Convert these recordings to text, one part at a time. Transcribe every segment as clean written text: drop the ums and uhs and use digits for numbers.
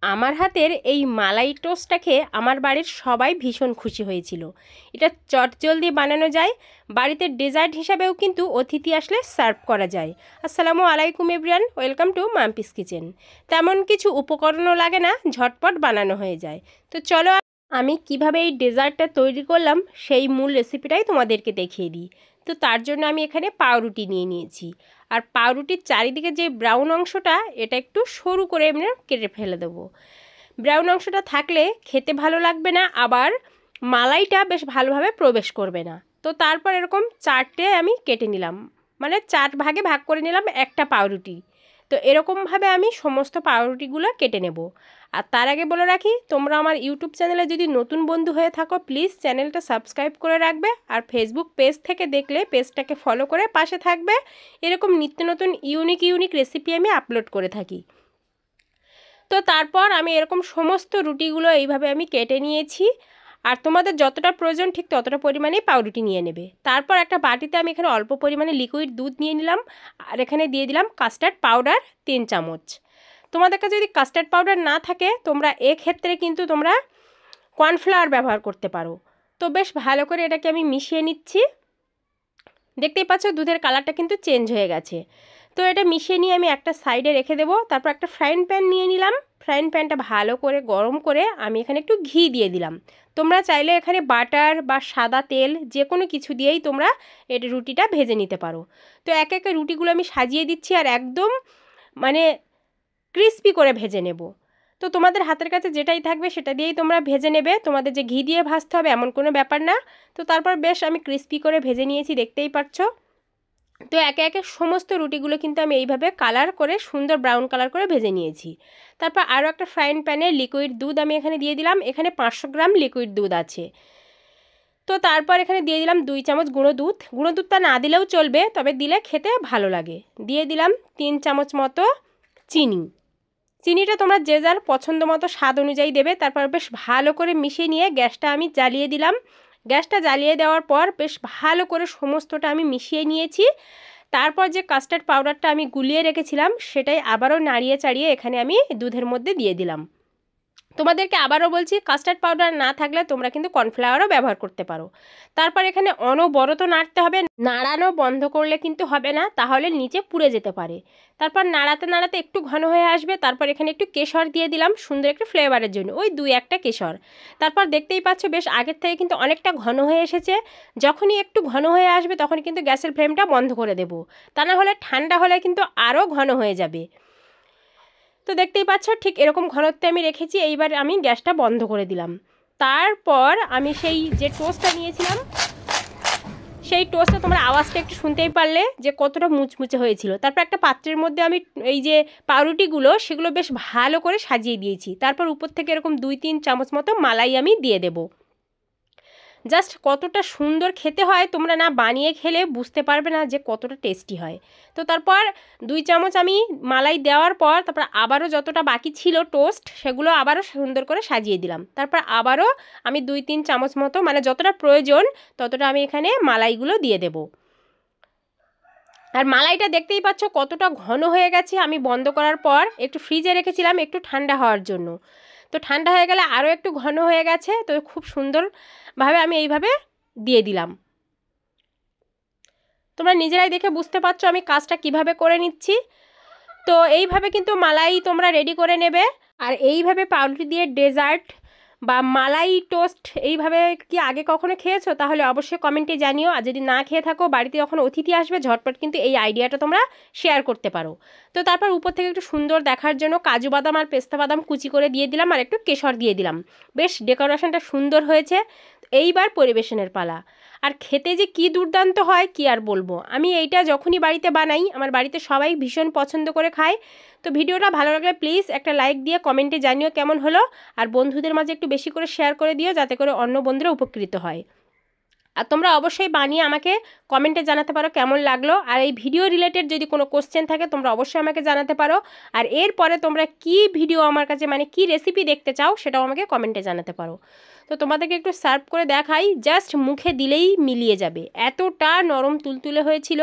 আমার হাতের এই মালাই টোস্টটা খেয়ে আমার বাড়ির সবাই ভীষণ খুশি হয়েছিল। এটা চটজলদি বানানো যায়, বাড়িতে ডেজার্ট হিসাবেও কিন্তু অতিথি আসলে সার্ভ করা যায়। আসসালামু আলাইকুম everyone, welcome to Mampi's kitchen. তেমন কিছু উপকরণও লাগে না, ঝটপট বানানো হয়ে যায়। তো চলো আমি কিভাবে এই ডেজার্টটা তৈরি করলাম সেই মূল রেসিপিটাই তোমাদেরকে দেখিয়ে দিই। তো তার জন্য আমি এখানে পাউরুটি নিয়ে নিয়েছি, আর পাউরুটির চারিদিকে যে ব্রাউন অংশটা এটা একটু সরু করে এমনি কেটে ফেলে দেবো। ব্রাউন অংশটা থাকলে খেতে ভালো লাগবে না, আবার মালাইটা বেশ ভালোভাবে প্রবেশ করবে না। তো তারপর এরকম চারটে আমি কেটে নিলাম, মানে 4 ভাগে ভাগ করে নিলাম একটা পাউরুটি। তো এরকমভাবে আমি সমস্ত পাউরুটিগুলো কেটে নেব। আর তার আগে বলে রাখি, তোমরা আমার ইউটিউব চ্যানেলে যদি নতুন বন্ধু হয়ে থাকো প্লিজ চ্যানেলটা সাবস্ক্রাইব করে রাখবে, আর ফেসবুক পেজ থেকে দেখলে পেজটাকে ফলো করে পাশে থাকবে। এরকম নিত্য নতুন ইউনিক রেসিপি আমি আপলোড করে থাকি। তো তারপর আমি এরকম সমস্ত রুটিগুলো এইভাবে আমি কেটে নিয়েছি, আর তোমাদের যতটা প্রয়োজন ঠিক ততটা পরিমাণেই পাউরুটি নিয়ে নেবে। তারপর একটা বাটিতে আমি এখানে অল্প পরিমাণে লিকুইড দুধ নিয়ে নিলাম, আর এখানে দিয়ে দিলাম কাস্টার্ড পাউডার 3 চামচ। তোমাদের কাছে যদি কাস্টার্ড পাউডার না থাকে তোমরা এক্ষেত্রে কিন্তু তোমরা কর্নফ্লাওয়ার ব্যবহার করতে পারো। তো বেশ ভালো করে এটাকে আমি মিশিয়ে নিচ্ছি। দেখতেই পাচ্ছ দুধের কালারটা কিন্তু চেঞ্জ হয়ে গেছে। তো এটা মিশিয়ে নিয়ে আমি একটা সাইডে রেখে দেবো। তারপর একটা ফ্রাইং প্যান নিয়ে নিলাম, ফ্রাইং প্যানটা ভালো করে গরম করে আমি এখানে একটু ঘি দিয়ে দিলাম। তোমরা চাইলে এখানে বাটার বা সাদা তেল যে কোনো কিছু দিয়েই তোমরা এর রুটিটা ভেজে নিতে পারো। তো একে একে রুটিগুলো আমি সাজিয়ে দিচ্ছি, আর একদম মানে ক্রিস্পি করে ভেজে নেব। তো তোমাদের হাতের কাছে যেটাই থাকবে সেটা দিয়েই তোমরা ভেজে নেবে, তোমাদের যে ঘি দিয়ে ভাজতে হবে এমন কোনো ব্যাপার না। তো তারপর বেশ আমি ক্রিস্পি করে ভেজে নিয়েছি, দেখতেই পাচ্ছ। তো একে একে সমস্ত রুটিগুলো কিন্তু আমি এইভাবে কালার করে সুন্দর ব্রাউন কালার করে ভেজে নিয়েছি। তারপর আরও একটা ফ্রাইং প্যানে লিকুইড দুধ আমি এখানে দিয়ে দিলাম, এখানে 500 গ্রাম লিকুইড দুধ আছে। তো তারপর এখানে দিয়ে দিলাম 2 চামচ গুঁড়ো দুধ। গুঁড়ো দুধটা না দিলেও চলবে, তবে দিলে খেতে ভালো লাগে। দিয়ে দিলাম 3 চামচ মতো চিনি। চিনিটা তোমরা যে যার পছন্দ মতো স্বাদ অনুযায়ী দেবে। তারপর বেশ ভালো করে মিশিয়ে নিয়ে গ্যাসটা আমি জ্বালিয়ে দিলাম। গ্যাসটা জ্বালিয়ে দেওয়ার পর বেশ ভালো করে সমস্তটা আমি মিশিয়ে নিয়েছি। তারপর যে কাস্টার্ড পাউডারটা আমি গুলিয়ে রেখেছিলাম সেটাই আবারও নাড়িয়ে চাড়িয়ে এখানে আমি দুধের মধ্যে দিয়ে দিলাম। তোমাদেরকে আবারও বলছি, কাস্টার্ড পাউডার না থাকলে তোমরা কিন্তু কর্নফ্লাওয়ারও ব্যবহার করতে পারো। তারপর এখানে অনবরত নাড়তে হবে, নাড়ানো বন্ধ করলে কিন্তু হবে না, তাহলে নিচে পুড়ে যেতে পারে। তারপর নাড়াতে নাড়াতে একটু ঘন হয়ে আসবে। তারপর এখানে একটু কেশর দিয়ে দিলাম সুন্দর একটু ফ্লেভারের জন্য, ওই 2-1টা কেশর। তারপর দেখতেই পাচ্ছ বেশ আগের থেকে কিন্তু অনেকটা ঘন হয়ে এসেছে। যখনই একটু ঘন হয়ে আসবে তখন কিন্তু গ্যাসের ফ্লেমটা বন্ধ করে দেব, তা না হলে ঠান্ডা হলে কিন্তু আরও ঘন হয়ে যাবে। তো দেখতেই পাচ্ছ ঠিক এরকম ঘনত্বে আমি রেখেছি। এইবার আমি গ্যাসটা বন্ধ করে দিলাম। তারপর আমি সেই যে টোস্টটা নিয়েছিলাম সেই টোস্টটা তোমরা আওয়াজটা একটু শুনতেই পারলে যে কতটা মুচমুচে হয়েছিল। তারপর একটা পাত্রের মধ্যে আমি এই যে পাউরুটিগুলো সেগুলো বেশ ভালো করে সাজিয়ে দিয়েছি। তারপর উপর থেকে এরকম 2-3 চামচ মতো মালাই আমি দিয়ে দেবো। জাস্ট কতটা সুন্দর খেতে হয়, তোমরা না বানিয়ে খেলে বুঝতে পারবে না যে কতটা টেস্টি হয়। তো তারপর 2 চামচ আমি মালাই দেওয়ার পর তারপর আবারও যতটা বাকি ছিল টোস্ট সেগুলো আবারও সুন্দর করে সাজিয়ে দিলাম। তারপর আবারও আমি 2-3 চামচ মতো, মানে যতটা প্রয়োজন ততটা আমি এখানে মালাইগুলো দিয়ে দেব। আর মালাইটা দেখতেই পাচ্ছ কতটা ঘন হয়ে গেছে। আমি বন্ধ করার পর একটু ফ্রিজে রেখেছিলাম একটু ঠান্ডা হওয়ার জন্য। তো ঠান্ডা হয়ে গেলে আরও একটু ঘন হয়ে গেছে। তো খুব সুন্দরভাবে আমি এইভাবে দিয়ে দিলাম। তোমরা নিজেরাই দেখে বুঝতে পারছো আমি কাজটা কিভাবে করে নিচ্ছি। তো এইভাবে কিন্তু মালাই তোমরা রেডি করে নেবে। আর এইভাবে পাউরুটি দিয়ে ডেজার্ট বা মালাই টোস্ট এইভাবে কি আগে কখনো খেয়েছো? তাহলে অবশ্যই কমেন্টে জানিও। আর যদি না খেয়ে থাকো, বাড়িতে যখন অতিথি আসবে ঝটপট কিন্তু এই আইডিয়াটা তোমরা শেয়ার করতে পারো। তো তারপর উপর থেকে একটু সুন্দর দেখার জন্য কাজু বাদাম আর পেস্তা বাদাম কুচি করে দিয়ে দিলাম, আর একটু কেশর দিয়ে দিলাম। বেশ ডেকোরেশনটা সুন্দর হয়েছে। এইবার পরিবেশনের পালা। আর খেতে যে কি দুর্দান্ত হয় কি আর বলবো। আমি এইটা যখনই বাড়িতে বানাই আমার বাড়িতে সবাই ভীষণ পছন্দ করে খায়। তো ভিডিওটা ভালো লাগলে প্লিজ একটা লাইক দিয়ে কমেন্টে জানিও কেমন হলো। আর বন্ধুদের মাঝে একটু বেশি করে শেয়ার করে দিও যাতে করে অন্য বন্ধুরা উপকৃত হয়। আর তোমরা অবশ্যই বানিয়ে আমাকে কমেন্টে জানাতে পারো কেমন লাগলো। আর এই ভিডিও রিলেটেড যদি কোনো কোশ্চেন থাকে তোমরা অবশ্যই আমাকে জানাতে পারো। আর এরপরে তোমরা কি ভিডিও আমার কাছে, মানে কি রেসিপি দেখতে চাও সেটাও আমাকে কমেন্টে জানাতে পারো। তো তোমাদেরকে একটু সার্ভ করে দেখাই, জাস্ট মুখে দিলেই মিলিয়ে যাবে, এতটা নরম তুলতুলে হয়েছিল,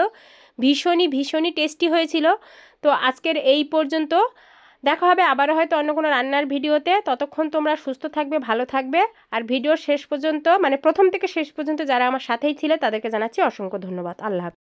ভীষণই টেস্টি হয়েছিল। তো আজকের এই পর্যন্ত। দেখা হবে আবারও হয়তো অন্য কোনো রান্নার ভিডিওতে। ততক্ষণ তোমরা সুস্থ থাকবে, ভালো থাকবে। আর ভিডিওর শেষ পর্যন্ত, মানে প্রথম থেকে শেষ পর্যন্ত যারা আমার সাথেই ছিল তাদেরকে জানাচ্ছি অসংখ্য ধন্যবাদ। আল্লাহ হাফেজ।